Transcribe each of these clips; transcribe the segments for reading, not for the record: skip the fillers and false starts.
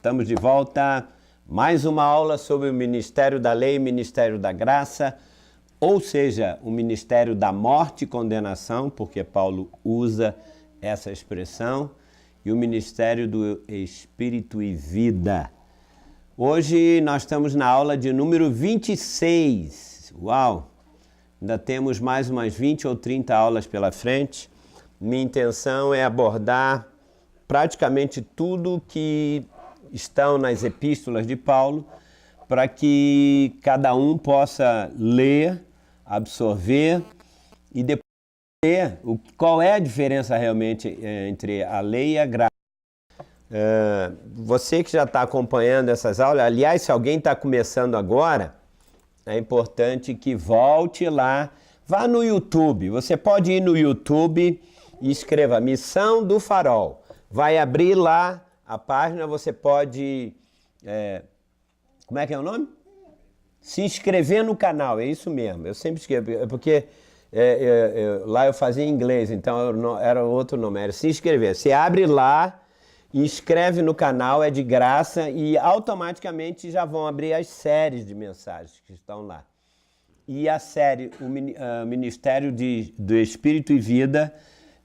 Estamos de volta, mais uma aula sobre o Ministério da Lei e o Ministério da Graça, ou seja, o Ministério da Morte e Condenação, porque Paulo usa essa expressão, e o Ministério do Espírito e Vida. Hoje nós estamos na aula de número 26. Uau! Ainda temos mais umas 20 ou 30 aulas pela frente. Minha intenção é abordar praticamente tudo que estão nas epístolas de Paulo, para que cada um possa ler, absorver e depois ver qual é a diferença realmente entre a lei e a graça. Você que já está acompanhando essas aulas, aliás, se alguém está começando agora, é importante que volte lá, vá no YouTube. Você pode ir no YouTube e escreva Missão do Farol. Vai abrir lá a página, você pode... como é que é o nome? Se inscrever no canal, é isso mesmo. Eu sempre escrevo, porque lá eu fazia em inglês, então era outro nome, era se inscrever. Você abre lá, inscreve no canal, é de graça e automaticamente já vão abrir as séries de mensagens que estão lá. E a série, o Ministério do Espírito e Vida,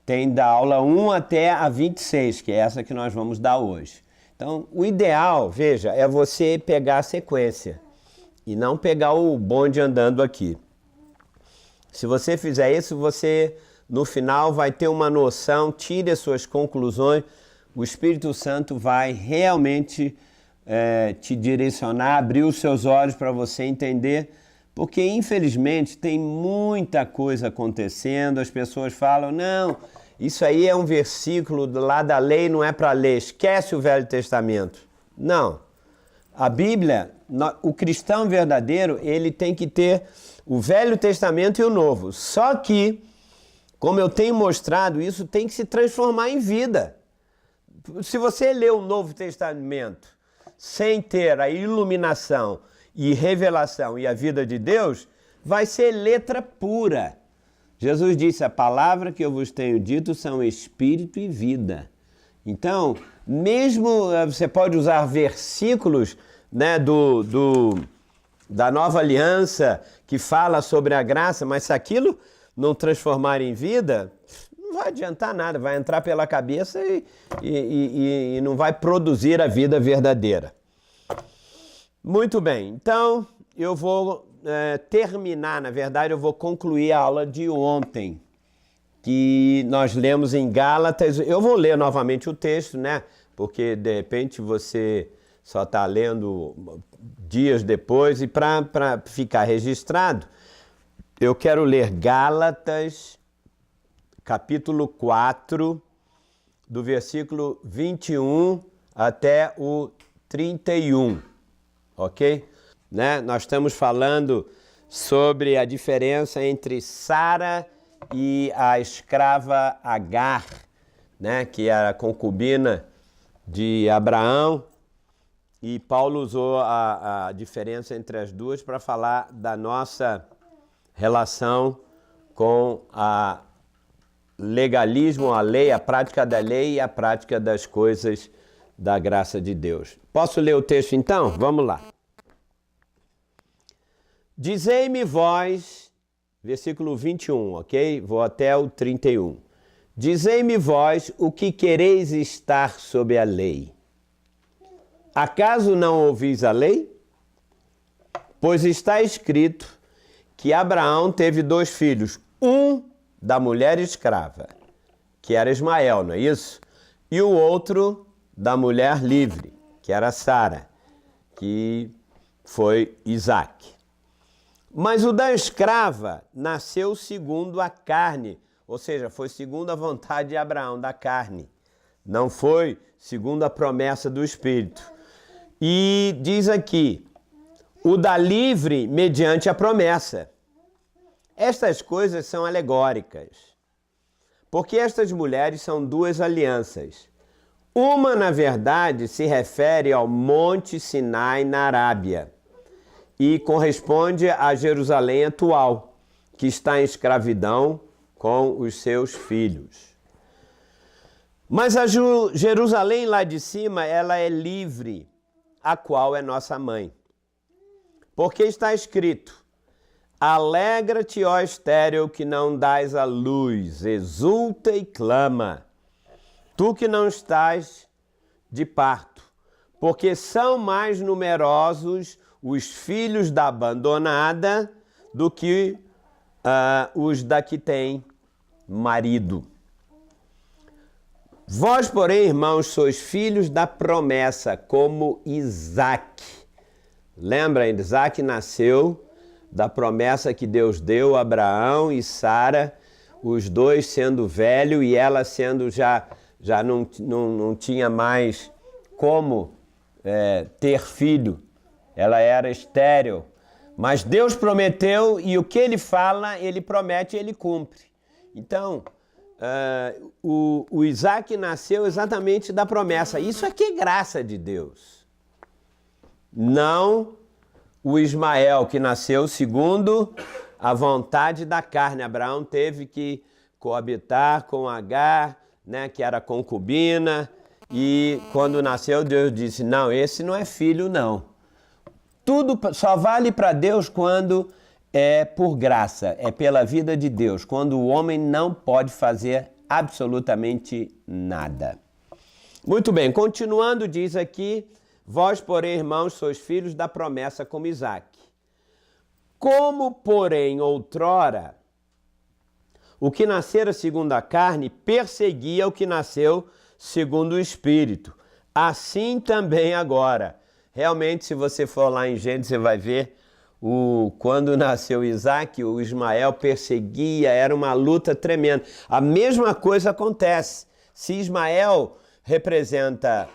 tem da aula 1 até a 26, que é essa que nós vamos dar hoje. Então, o ideal, veja, é você pegar a sequência e não pegar o bonde andando aqui. Se você fizer isso, você, no final, vai ter uma noção, tire as suas conclusões, o Espírito Santo vai realmente te direcionar, abrir os seus olhos para você entender, porque, infelizmente, tem muita coisa acontecendo, as pessoas falam, não, isso aí é um versículo lá da lei, não é para ler, esquece o Velho Testamento. Não, a Bíblia, o cristão verdadeiro, ele tem que ter o Velho Testamento e o Novo, só que, como eu tenho mostrado, isso tem que se transformar em vida. Se você lê o Novo Testamento sem ter a iluminação e revelação e a vida de Deus, vai ser letra pura. Jesus disse, a palavra que eu vos tenho dito são espírito e vida. Então, mesmo você pode usar versículos, né, da Nova Aliança que fala sobre a graça, mas se aquilo não transformar em vida, não vai adiantar nada, vai entrar pela cabeça e não vai produzir a vida verdadeira. Muito bem, então eu vou terminar, na verdade eu vou concluir a aula de ontem, que nós lemos em Gálatas. Eu vou ler novamente o texto, né? Porque de repente você só está lendo dias depois, e para ficar registrado, eu quero ler Gálatas, capítulo 4, do versículo 21 até o 31. Ok? Né? Nós estamos falando sobre a diferença entre Sara e a escrava Agar, né? Que era a concubina de Abraão, e Paulo usou a diferença entre as duas para falar da nossa relação com a legalismo, a lei, a prática da lei e a prática das coisas da graça de Deus. Posso ler o texto então? Vamos lá. Dizei-me vós, versículo 21, ok? Vou até o 31. Dizei-me vós o que quereis estar sob a lei. Acaso não ouvis a lei? Pois está escrito que Abraão teve 2 filhos, um da mulher escrava, que era Ismael, não é isso? E o outro da mulher livre, que era Sara, que foi Isaque. Mas o da escrava nasceu segundo a carne, ou seja, foi segundo a vontade de Abraão, da carne. Não foi segundo a promessa do Espírito. E diz aqui, o da livre mediante a promessa. Estas coisas são alegóricas, porque estas mulheres são 2 alianças. Uma, na verdade, se refere ao Monte Sinai na Arábia e corresponde a Jerusalém atual, que está em escravidão com os seus filhos. Mas a Jerusalém lá de cima, ela é livre, a qual é nossa mãe. Porque está escrito: alegra-te, ó estéril, que não dás à luz, exulta e clama, tu que não estás de parto, porque são mais numerosos os filhos da abandonada do que os da que tem marido. Vós, porém, irmãos, sois filhos da promessa, como Isaque. Lembra, Isaque nasceu da promessa que Deus deu a Abraão e Sara, os dois sendo velho e ela sendo já não tinha mais como ter filho. Ela era estéril. Mas Deus prometeu e o que ele fala, ele promete e ele cumpre. Então, o Isaque nasceu exatamente da promessa. Isso aqui é graça de Deus. Não o Ismael, que nasceu segundo a vontade da carne. Abraão teve que coabitar com Agar, né, que era concubina, e quando nasceu, Deus disse: não, esse não é filho, não. Tudo só vale para Deus quando é por graça, é pela vida de Deus, quando o homem não pode fazer absolutamente nada. Muito bem, continuando, diz aqui: vós, porém, irmãos, sois filhos da promessa como Isaque. Como, porém, outrora, o que nascera segundo a carne perseguia o que nasceu segundo o Espírito, assim também agora. Realmente, se você for lá em Gênesis, você vai ver quando nasceu Isaque, o Ismael perseguia, era uma luta tremenda. A mesma coisa acontece. Se Ismael representa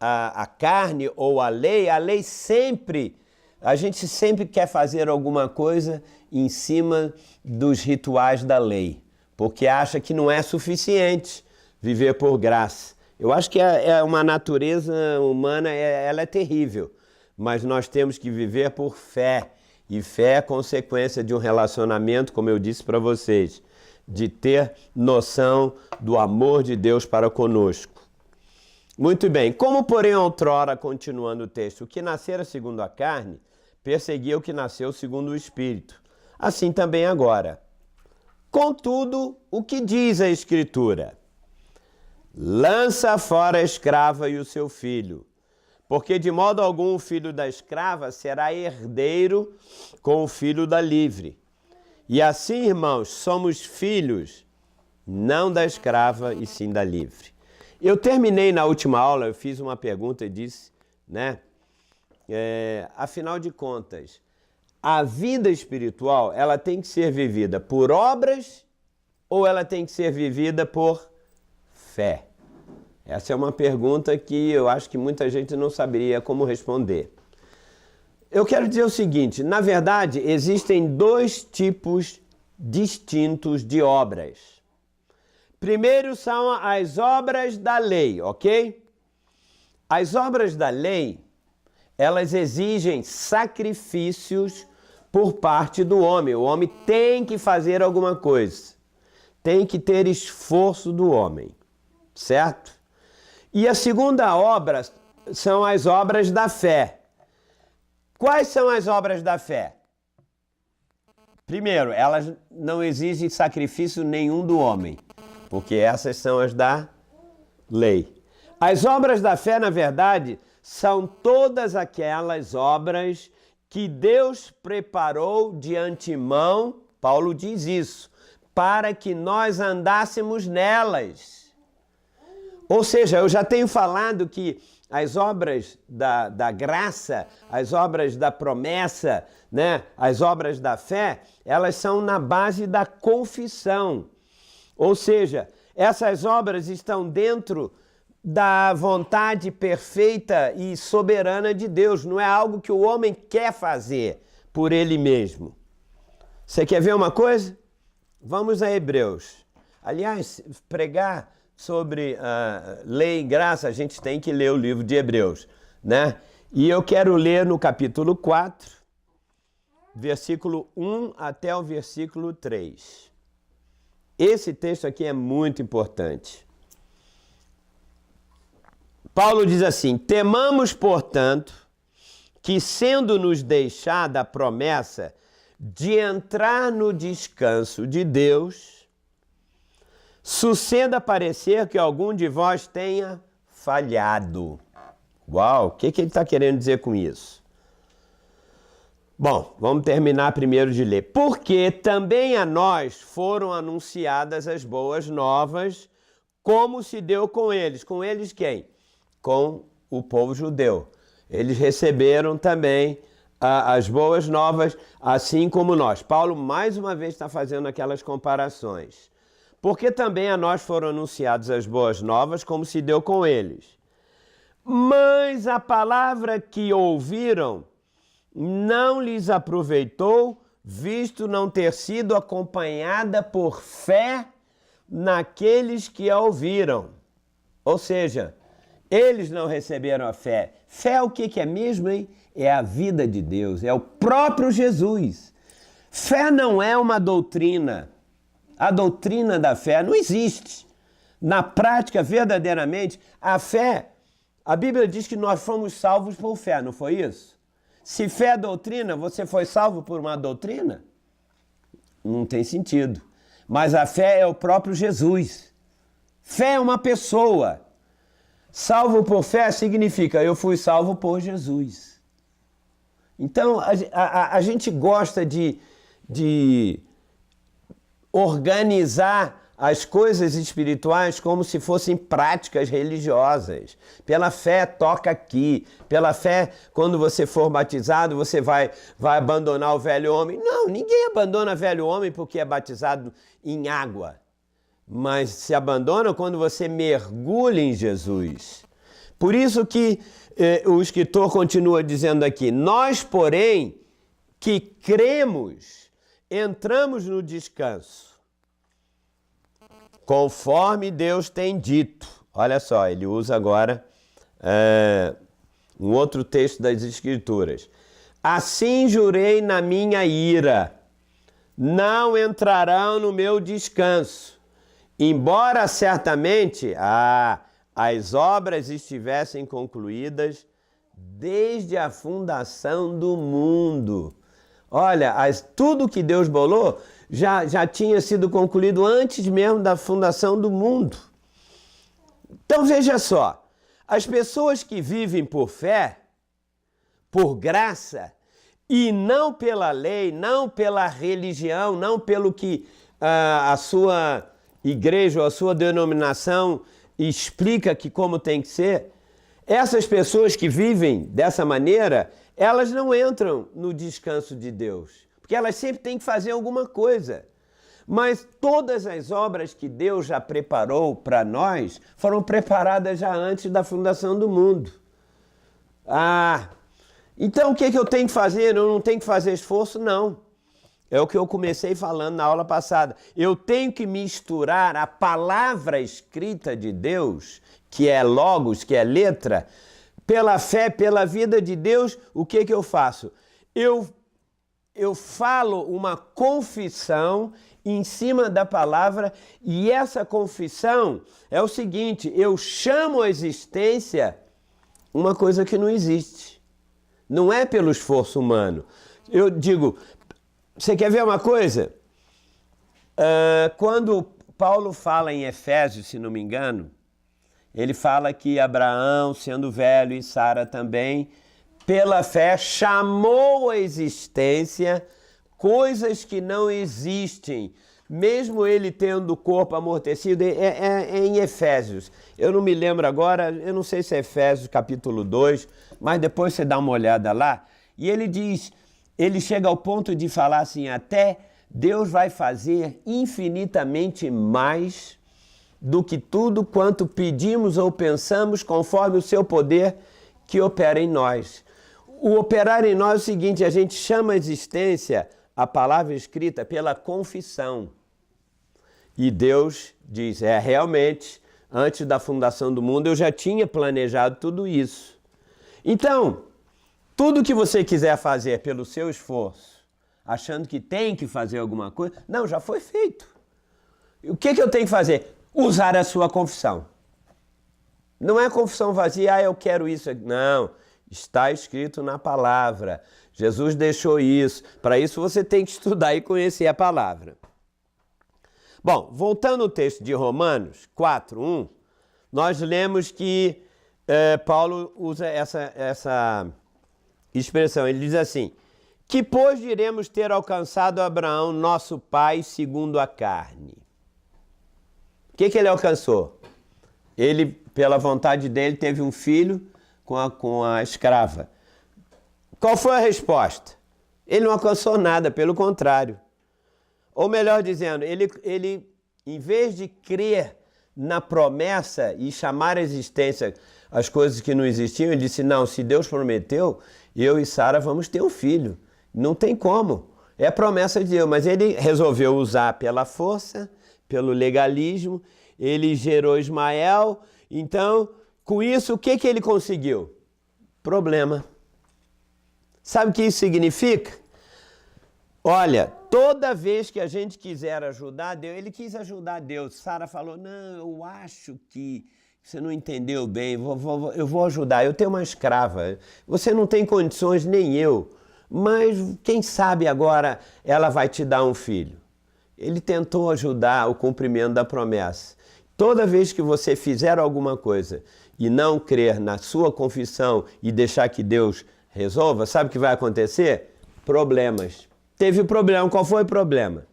a carne ou a lei sempre, a gente sempre quer fazer alguma coisa em cima dos rituais da lei, porque acha que não é suficiente viver por graça. Eu acho que é uma natureza humana, ela é terrível, mas nós temos que viver por fé, e fé é consequência de um relacionamento, como eu disse para vocês, de ter noção do amor de Deus para conosco. Muito bem, como porém outrora, continuando o texto, o que nascera segundo a carne, perseguia o que nasceu segundo o Espírito. Assim também agora. Contudo, o que diz a Escritura? Lança fora a escrava e o seu filho, porque de modo algum o filho da escrava será herdeiro com o filho da livre. E assim, irmãos, somos filhos, não da escrava e sim da livre. Eu terminei na última aula, eu fiz uma pergunta e disse, né? Afinal de contas, a vida espiritual, ela tem que ser vivida por obras ou ela tem que ser vivida por fé? Essa é uma pergunta que eu acho que muita gente não saberia como responder. Eu quero dizer o seguinte, na verdade, existem dois tipos distintos de obras. Primeiro são as obras da lei, ok? As obras da lei, elas exigem sacrifícios por parte do homem. O homem tem que fazer alguma coisa. Tem que ter esforço do homem, certo? E a segunda obra são as obras da fé. Quais são as obras da fé? Primeiro, elas não exigem sacrifício nenhum do homem, porque essas são as da lei. As obras da fé, na verdade, são todas aquelas obras que Deus preparou de antemão, Paulo diz isso, para que nós andássemos nelas. Ou seja, eu já tenho falado que as obras da graça, as obras da promessa, né, as obras da fé, elas são na base da confissão. Ou seja, essas obras estão dentro da vontade perfeita e soberana de Deus. Não é algo que o homem quer fazer por ele mesmo. Você quer ver uma coisa? Vamos a Hebreus. Aliás, pregar sobre lei e graça, a gente tem que ler o livro de Hebreus, né? E eu quero ler no capítulo 4, versículo 1 até o versículo 3. Esse texto aqui é muito importante. Paulo diz assim: temamos, portanto, que sendo-nos deixada a promessa de entrar no descanso de Deus, suceda parecer que algum de vós tenha falhado. Uau, o que ele está querendo dizer com isso? Bom, vamos terminar primeiro de ler. Porque também a nós foram anunciadas as boas novas, como se deu com eles. Com eles quem? Com o povo judeu. Eles receberam também as boas novas, assim como nós. Paulo, mais uma vez, está fazendo aquelas comparações. Porque também a nós foram anunciadas as boas novas, como se deu com eles. Mas a palavra que ouviram não lhes aproveitou, visto não ter sido acompanhada por fé naqueles que a ouviram. Ou seja, eles não receberam a fé. Fé é o que é mesmo, hein? É a vida de Deus, é o próprio Jesus. Fé não é uma doutrina. A doutrina da fé não existe. Na prática, verdadeiramente, a fé, a Bíblia diz que nós fomos salvos por fé, não foi isso? Se fé é doutrina, você foi salvo por uma doutrina? Não tem sentido. Mas a fé é o próprio Jesus. Fé é uma pessoa. Salvo por fé significa eu fui salvo por Jesus. Então, a gente gosta de organizar as coisas espirituais como se fossem práticas religiosas. Pela fé, toca aqui. Pela fé, quando você for batizado, você vai abandonar o velho homem. Não, ninguém abandona o velho homem porque é batizado em água. Mas se abandona quando você mergulha em Jesus. Por isso que o escritor continua dizendo aqui: nós, porém, que cremos, entramos no descanso, conforme Deus tem dito. Olha só, ele usa agora um outro texto das Escrituras. Assim jurei na minha ira, não entrarão no meu descanso, embora certamente as obras estivessem concluídas desde a fundação do mundo. Olha, tudo que Deus bolou já tinha sido concluído antes mesmo da fundação do mundo. Então veja só, as pessoas que vivem por fé, por graça, e não pela lei, não pela religião, não pelo que a sua igreja ou a sua denominação explica que como tem que ser, essas pessoas que vivem dessa maneira, elas não entram no descanso de Deus, porque elas sempre têm que fazer alguma coisa. Mas todas as obras que Deus já preparou para nós foram preparadas já antes da fundação do mundo. Então o que eu tenho que fazer? Eu não tenho que fazer esforço? Não. É o que eu comecei falando na aula passada. Eu tenho que misturar a palavra escrita de Deus, que é logos, que é letra, pela fé, pela vida de Deus. O que eu faço? Eu falo uma confissão em cima da palavra, e essa confissão é o seguinte: eu chamo a existência uma coisa que não existe. Não é pelo esforço humano. Eu digo, você quer ver uma coisa? Quando Paulo fala em Efésios, se não me engano, ele fala que Abraão, sendo velho, e Sara também, pela fé, chamou a existência coisas que não existem, mesmo ele tendo o corpo amortecido. É em Efésios. Eu não me lembro agora, eu não sei se é Efésios capítulo 2, mas depois você dá uma olhada lá. E ele diz, ele chega ao ponto de falar assim: até Deus vai fazer infinitamente mais do que tudo quanto pedimos ou pensamos, conforme o seu poder que opera em nós. O operar em nós é o seguinte: a gente chama a existência, a palavra escrita, pela confissão. E Deus diz, realmente, antes da fundação do mundo, eu já tinha planejado tudo isso. Então, tudo que você quiser fazer pelo seu esforço, achando que tem que fazer alguma coisa, não, já foi feito. O que eu tenho que fazer? Usar a sua confissão. Não é confissão vazia, eu quero isso. Não, está escrito na palavra. Jesus deixou isso. Para isso você tem que estudar e conhecer a palavra. Bom, voltando ao texto de Romanos 4:1, nós lemos que Paulo usa essa expressão. Ele diz assim: que pois diremos ter alcançado Abraão, nosso pai, segundo a carne? O que ele alcançou? Ele, pela vontade dele, teve um filho com a escrava. Qual foi a resposta? Ele não alcançou nada, pelo contrário. Ou melhor dizendo, ele em vez de crer na promessa e chamar à existência as coisas que não existiam, ele disse, não, se Deus prometeu, eu e Sara vamos ter um filho. Não tem como. É a promessa de Deus. Mas ele resolveu usar pela força, pelo legalismo, ele gerou Ismael. Então, com isso, o que ele conseguiu? Problema. Sabe o que isso significa? Olha, toda vez que a gente quiser ajudar Deus, ele quis ajudar Deus. Sara falou, não, eu acho que você não entendeu bem, eu vou ajudar, eu tenho uma escrava, você não tem condições, nem eu, mas quem sabe agora ela vai te dar um filho. Ele tentou ajudar o cumprimento da promessa. Toda vez que você fizer alguma coisa e não crer na sua confissão e deixar que Deus resolva, sabe o que vai acontecer? Problemas. Teve o problema. Qual foi o problema?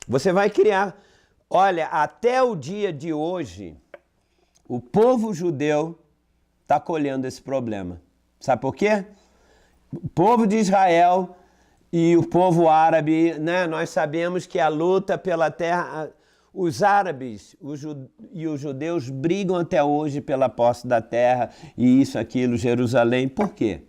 Você vai criar... Olha, até o dia de hoje, o povo judeu está colhendo esse problema. Sabe por quê? O povo de Israel e o povo árabe, né? Nós sabemos que a luta pela terra... Os árabes e os judeus brigam até hoje pela posse da terra e isso, aquilo, Jerusalém. Por quê?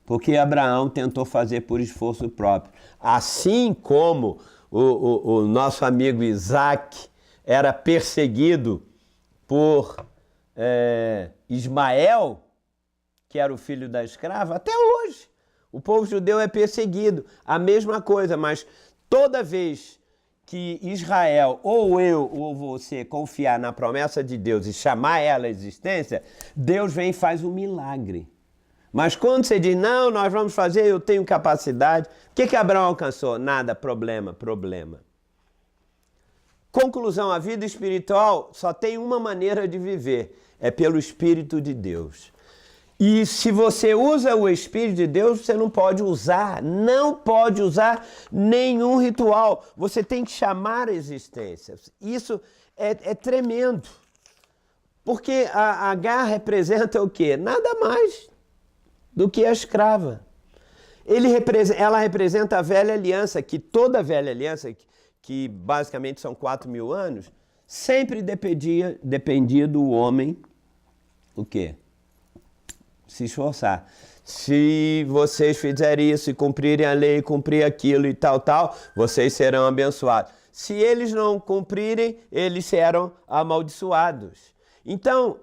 Porque Abraão tentou fazer por esforço próprio. Assim como o nosso amigo Isaac era perseguido por Ismael, que era o filho da escrava, até hoje o povo judeu é perseguido. A mesma coisa, mas toda vez que Israel, ou eu ou você, confiar na promessa de Deus e chamar ela à existência, Deus vem e faz um milagre. Mas quando você diz, não, nós vamos fazer, eu tenho capacidade, o que Abraão alcançou? Nada, problema. Conclusão, a vida espiritual só tem uma maneira de viver, é pelo Espírito de Deus. E se você usa o Espírito de Deus, você não pode usar nenhum ritual. Você tem que chamar a existência. Isso é tremendo. Porque a Agar representa o quê? Nada mais do que a escrava. Ela representa a velha aliança, que toda a velha aliança, que basicamente são 4.000 anos, sempre dependia do homem, o quê? Se esforçar. Se vocês fizerem isso e cumprirem a lei, cumprir aquilo e tal, vocês serão abençoados. Se eles não cumprirem, eles serão amaldiçoados. Então,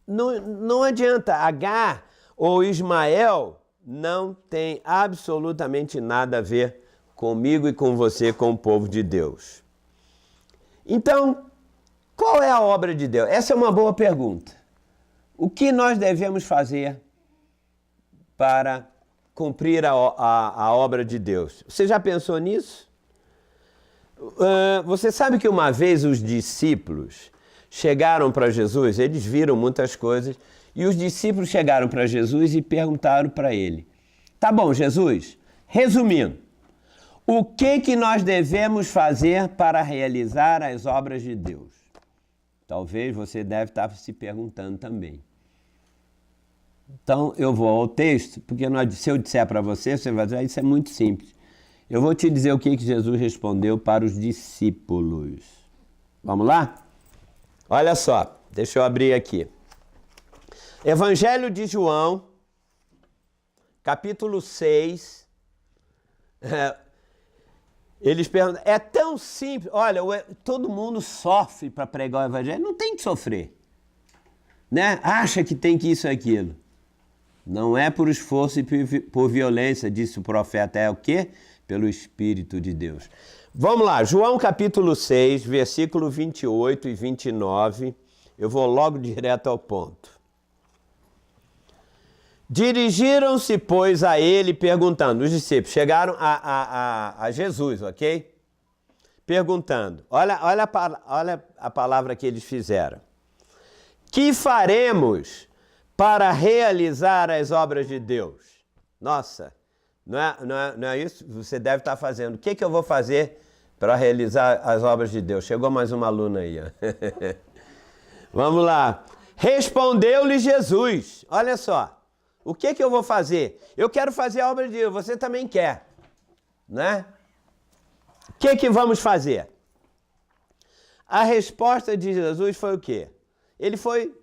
não adianta. Agar ou Ismael não tem absolutamente nada a ver comigo e com você, com o povo de Deus. Então, qual é a obra de Deus? Essa é uma boa pergunta. O que nós devemos fazer para cumprir a obra de Deus? Você já pensou nisso? Você sabe que uma vez os discípulos chegaram para Jesus, eles viram muitas coisas, e os discípulos chegaram para Jesus e perguntaram para ele, tá bom, Jesus, resumindo, o que nós devemos fazer para realizar as obras de Deus? Talvez você deve estar se perguntando também. Então, eu vou ao texto, porque se eu disser para você, você vai dizer, isso é muito simples. Eu vou te dizer o que Jesus respondeu para os discípulos. Vamos lá? Olha só, deixa eu abrir aqui. Evangelho de João, capítulo 6. Eles perguntam, é tão simples. Olha, todo mundo sofre para pregar o evangelho. Não tem que sofrer. Né? Acha que tem que isso e aquilo. Não é por esforço e por violência, disse o profeta. É o quê? Pelo Espírito de Deus. Vamos lá, João capítulo 6, versículo 28 e 29. Eu vou logo direto ao ponto. Dirigiram-se, pois, a ele perguntando, os discípulos chegaram a Jesus, ok? Perguntando, olha a palavra que eles fizeram. Que faremos para realizar as obras de Deus? Nossa, não é isso que você deve estar fazendo. O que eu vou fazer para realizar as obras de Deus? Chegou mais uma aluna aí. Vamos lá. Respondeu-lhe Jesus, olha só. O que eu vou fazer? Eu quero fazer a obra de Deus, você também quer, né? O que vamos fazer? A resposta de Jesus foi o quê? Ele foi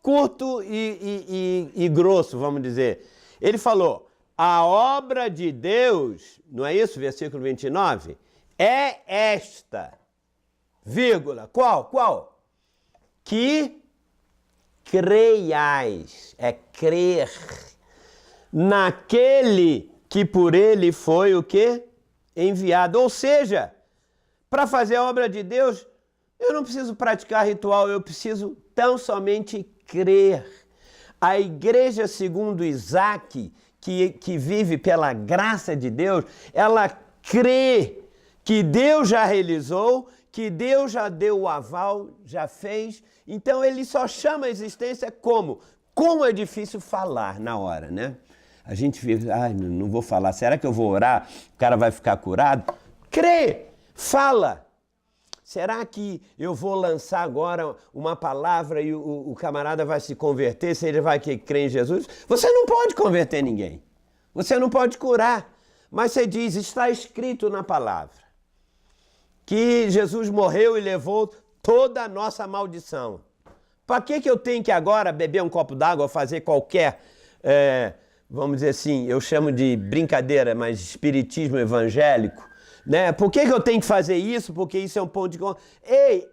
curto e grosso, vamos dizer. Ele falou, a obra de Deus, não é isso? Versículo 29, é esta, vírgula, qual? Que creiais, é crer, naquele que por ele foi o quê? Enviado. Ou seja, para fazer a obra de Deus, eu não preciso praticar ritual, eu preciso tão somente crer. A igreja, segundo Isaac, que vive pela graça de Deus, ela crê que Deus já realizou, que Deus já deu o aval, já fez. Então ele só chama a existência como? Como é difícil falar na hora, né? A gente fica, não vou falar, será que eu vou orar? O cara vai ficar curado? Crê, fala. Será que eu vou lançar agora uma palavra e o camarada vai se converter, se ele vai crer em Jesus? Você não pode converter ninguém. Você não pode curar. Mas você diz, está escrito na palavra, que Jesus morreu e levou toda a nossa maldição. Para que eu tenho que agora beber um copo d'água ou fazer qualquer, vamos dizer assim, eu chamo de brincadeira, mas espiritismo evangélico, né? Por que eu tenho que fazer isso? Porque isso é um ponto de... Ei,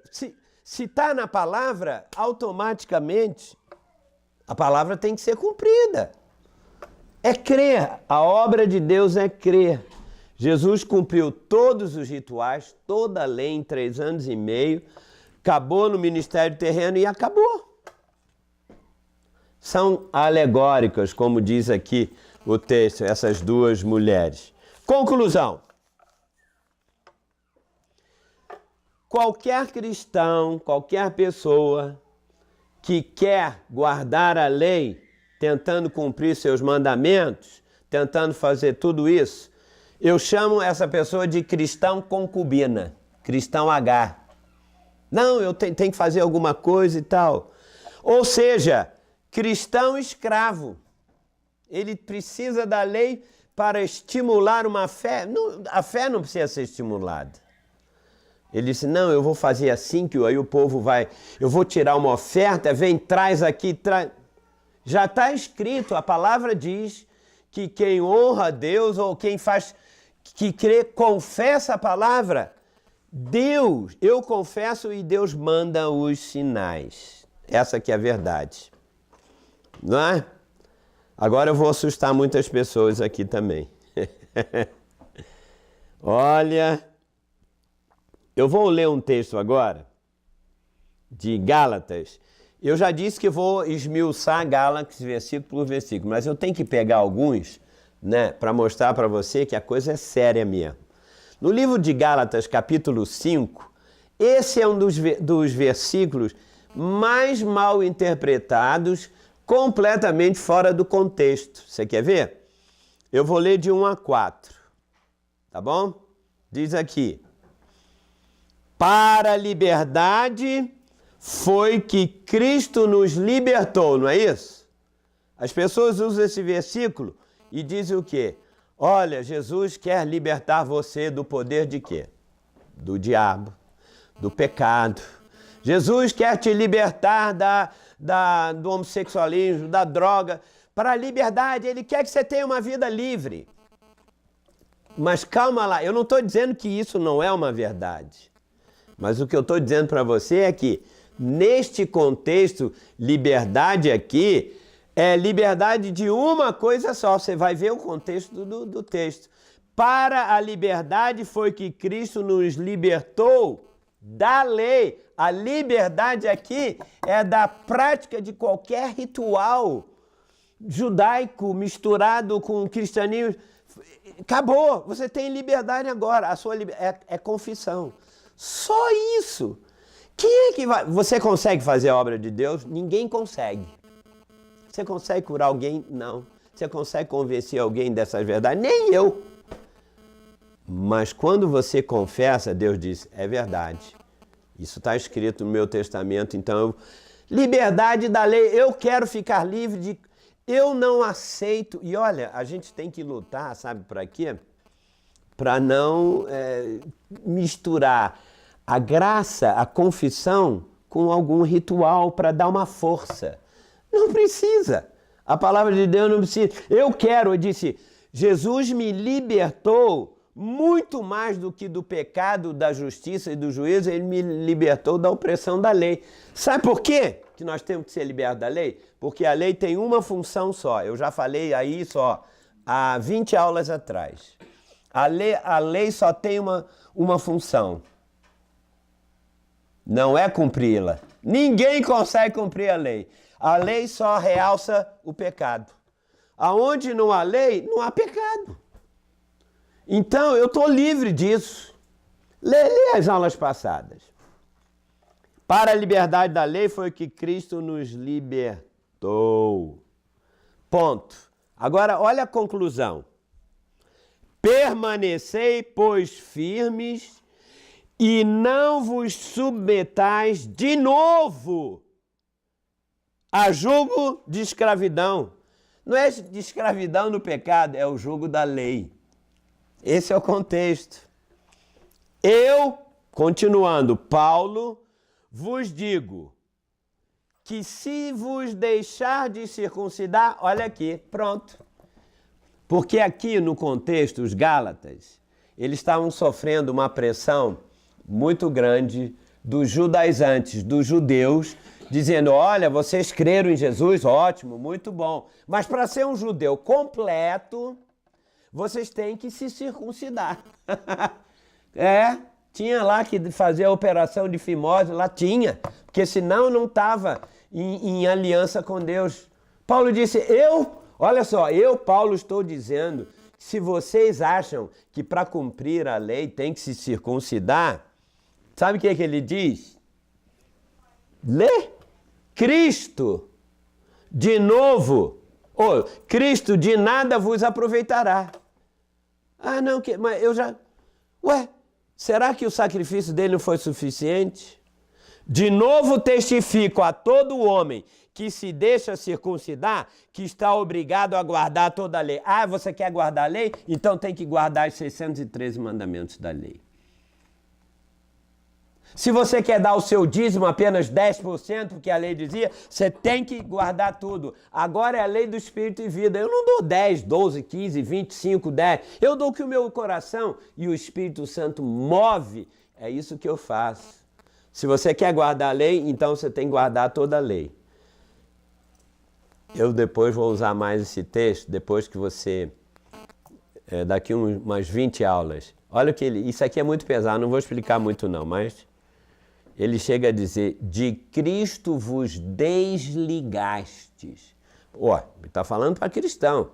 se está na palavra, automaticamente a palavra tem que ser cumprida. É crer. A obra de Deus é crer. Jesus cumpriu todos os rituais, toda a lei em 3 anos e meio, acabou no ministério terreno e acabou. São alegóricas, como diz aqui o texto, essas duas mulheres. Conclusão. Qualquer cristão, qualquer pessoa que quer guardar a lei, tentando cumprir seus mandamentos, tentando fazer tudo isso, eu chamo essa pessoa de cristão concubina, cristão H. Não, eu tenho que fazer alguma coisa e tal. Ou seja, cristão escravo. Ele precisa da lei para estimular uma fé. Não, a fé não precisa ser estimulada. Ele disse, não, eu vou fazer assim, que aí o povo vai... Eu vou tirar uma oferta, vem, traz aqui, traz... Já está escrito, a palavra diz que quem honra a Deus ou quem faz... que crê, confessa a palavra, Deus, eu confesso e Deus manda os sinais. Essa que é a verdade. Não é? Agora eu vou assustar muitas pessoas aqui também. Olha, eu vou ler um texto agora de Gálatas. Eu já disse que vou esmiuçar Gálatas versículo por versículo, mas eu tenho que pegar alguns, né, para mostrar para você que a coisa é séria mesmo. No livro de Gálatas, capítulo 5, esse é um dos versículos mais mal interpretados, completamente fora do contexto. Você quer ver? Eu vou ler de 1 a 4, tá bom? Diz aqui, para a liberdade foi que Cristo nos libertou, não é isso? As pessoas usam esse versículo e dizem o quê? Olha, Jesus quer libertar você do poder de quê? Do diabo, do pecado. Jesus quer te libertar do homossexualismo, da droga. Para a liberdade, Ele quer que você tenha uma vida livre. Mas calma lá, eu não estou dizendo que isso não é uma verdade. Mas o que eu estou dizendo para você é que, neste contexto, liberdade aqui é liberdade de uma coisa só. Você vai ver o contexto do texto. Para a liberdade foi que Cristo nos libertou da lei. A liberdade aqui é da prática de qualquer ritual judaico misturado com o cristianismo. Acabou, você tem liberdade agora. A sua é confissão. Só isso. Quem é que vai? Você consegue fazer a obra de Deus? Ninguém consegue. Você consegue curar alguém? Não. Você consegue convencer alguém dessas verdades? Nem eu. Mas quando você confessa, Deus diz, é verdade. Isso está escrito no meu testamento, então liberdade da lei, eu quero ficar livre de... Eu não aceito... E olha, a gente tem que lutar, sabe para quê? Para não misturar a graça, a confissão, com algum ritual para dar uma força. Não precisa. A palavra de Deus não precisa. Eu disse, Jesus me libertou muito mais do que do pecado, da justiça e do juízo, ele me libertou da opressão da lei. Sabe por quê que nós temos que ser libertos da lei? Porque a lei tem uma função só. Eu já falei aí só há 20 aulas atrás. A lei só tem uma função. Não é cumpri-la. Ninguém consegue cumprir a lei. A lei só realça o pecado. Aonde não há lei, não há pecado. Então, eu estou livre disso. Lê as aulas passadas. Para a liberdade da lei foi que Cristo nos libertou. Ponto. Agora, olha a conclusão. Permanecei, pois, firmes e não vos submetais de novo a jugo de escravidão. Não é de escravidão no pecado, é o jugo da lei. Esse é o contexto. Eu, continuando, Paulo, vos digo que se vos deixar de circuncidar, olha aqui, pronto. Porque aqui no contexto, os Gálatas, eles estavam sofrendo uma pressão muito grande dos judaizantes, dos judeus, dizendo, olha, vocês creram em Jesus, ótimo, muito bom. Mas para ser um judeu completo, vocês têm que se circuncidar. Tinha lá que fazer a operação de fimose, lá tinha, porque senão não estava em aliança com Deus. Paulo disse, olha só, Paulo, estou dizendo, se vocês acham que para cumprir a lei tem que se circuncidar, sabe o que ele diz? Lê. Cristo, de novo, Cristo de nada vos aproveitará. Ah, não, mas eu já... será que o sacrifício dele não foi suficiente? De novo testifico a todo homem que se deixa circuncidar, que está obrigado a guardar toda a lei. Ah, você quer guardar a lei? Então tem que guardar os 613 mandamentos da lei. Se você quer dar o seu dízimo apenas 10%, porque a lei dizia, você tem que guardar tudo. Agora é a lei do Espírito e vida. Eu não dou 10, 12, 15, 25, 10. Eu dou o que o meu coração e o Espírito Santo move. É isso que eu faço. Se você quer guardar a lei, então você tem que guardar toda a lei. Eu depois vou usar mais esse texto, depois que você... daqui umas 20 aulas. Olha o que isso aqui é muito pesado, não vou explicar muito não, mas... Ele chega a dizer, de Cristo vos desligastes. Ele está falando para cristão.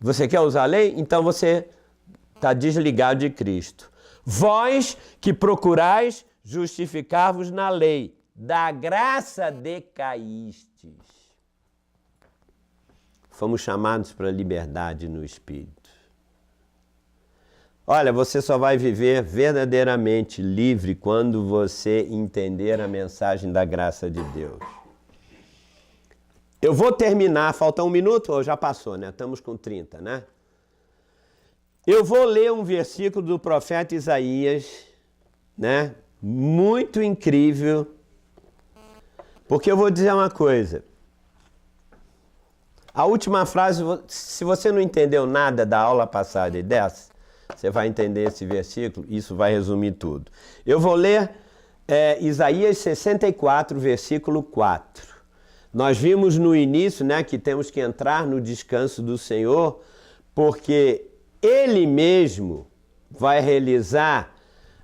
Você quer usar a lei? Então você está desligado de Cristo. Vós que procurais justificar-vos na lei, da graça decaístes. Fomos chamados para a liberdade no Espírito. Olha, você só vai viver verdadeiramente livre quando você entender a mensagem da graça de Deus. Eu vou terminar, falta 1 minuto ou já passou, né? Estamos com 30, né? Eu vou ler um versículo do profeta Isaías, né? Muito incrível, porque eu vou dizer uma coisa. A última frase, se você não entendeu nada da aula passada e dessa, você vai entender esse versículo, isso vai resumir tudo. Eu vou ler Isaías 64, versículo 4. Nós vimos no início, né, que temos que entrar no descanso do Senhor, porque Ele mesmo vai realizar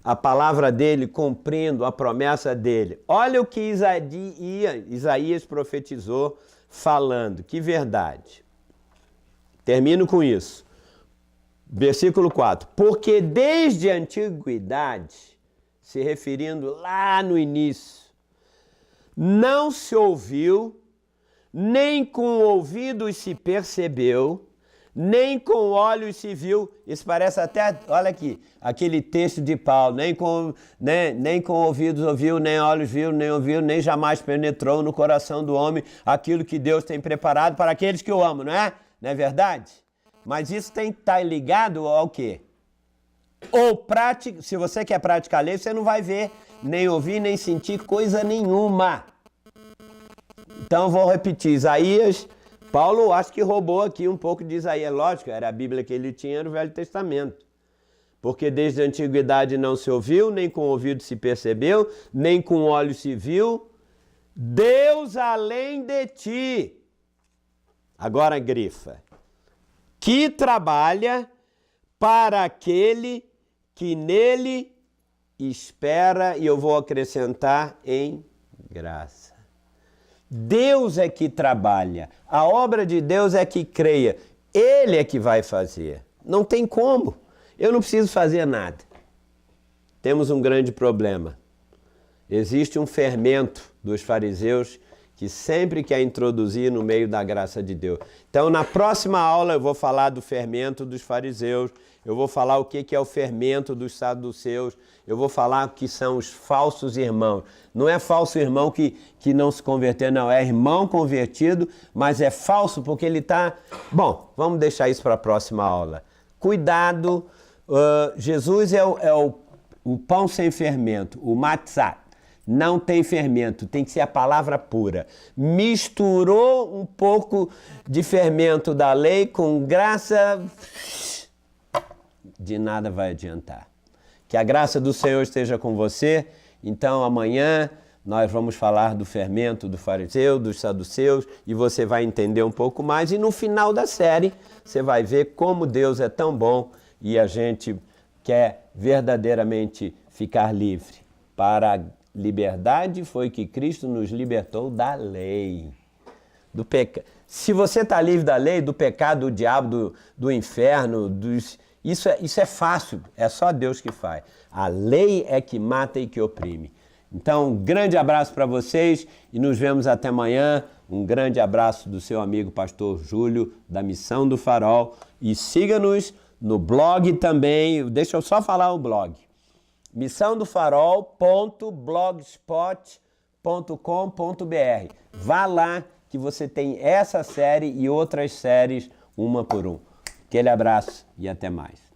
a palavra dele, cumprindo a promessa dele. Olha o que Isaías profetizou falando, que verdade. Termino com isso. Versículo 4. Porque desde a antiguidade, se referindo lá no início, não se ouviu, nem com ouvidos se percebeu, nem com olhos se viu. Isso parece até, olha aqui, aquele texto de Paulo, nem com ouvidos ouviu, nem olhos viu, nem ouviu, nem jamais penetrou no coração do homem aquilo que Deus tem preparado para aqueles que o amam, não é? Não é verdade? Mas isso tem que estar ligado ao quê? Ou se você quer praticar a lei, você não vai ver, nem ouvir, nem sentir coisa nenhuma. Então vou repetir, Isaías, Paulo acho que roubou aqui um pouco de Isaías, lógico, era a Bíblia que ele tinha, era o Velho Testamento. Porque desde a antiguidade não se ouviu, nem com o ouvido se percebeu, nem com o olho se viu, Deus além de ti. Agora grifa. Que trabalha para aquele que nele espera, e eu vou acrescentar em graça. Deus é que trabalha, a obra de Deus é que creia, Ele é que vai fazer. Não tem como, eu não preciso fazer nada. Temos um grande problema. Existe um fermento dos fariseus que sempre quer introduzir no meio da graça de Deus. Então, na próxima aula eu vou falar do fermento dos fariseus, eu vou falar o que é o fermento dos saduceus, eu vou falar o que são os falsos irmãos. Não é falso irmão que não se converteu, não, é irmão convertido, mas é falso porque ele está... Bom, vamos deixar isso para a próxima aula. Cuidado, Jesus é o pão sem fermento, o matzah. Não tem fermento, tem que ser a palavra pura. Misturou um pouco de fermento da lei com graça, de nada vai adiantar. Que a graça do Senhor esteja com você. Então amanhã nós vamos falar do fermento do fariseu, dos saduceus, e você vai entender um pouco mais. E no final da série você vai ver como Deus é tão bom e a gente quer verdadeiramente ficar livre. Para a liberdade foi que Cristo nos libertou da lei, do pecado. Se você está livre da lei, do pecado, do diabo, do inferno, isso é fácil, é só Deus que faz. A lei é que mata e que oprime. Então, um grande abraço para vocês e nos vemos até amanhã. Um grande abraço do seu amigo pastor Júlio, da Missão do Farol. E siga-nos no blog também, deixa eu só falar o blog. missãodofarol.blogspot.com.br. Vá lá que você tem essa série e outras séries uma por um. Aquele abraço e até mais.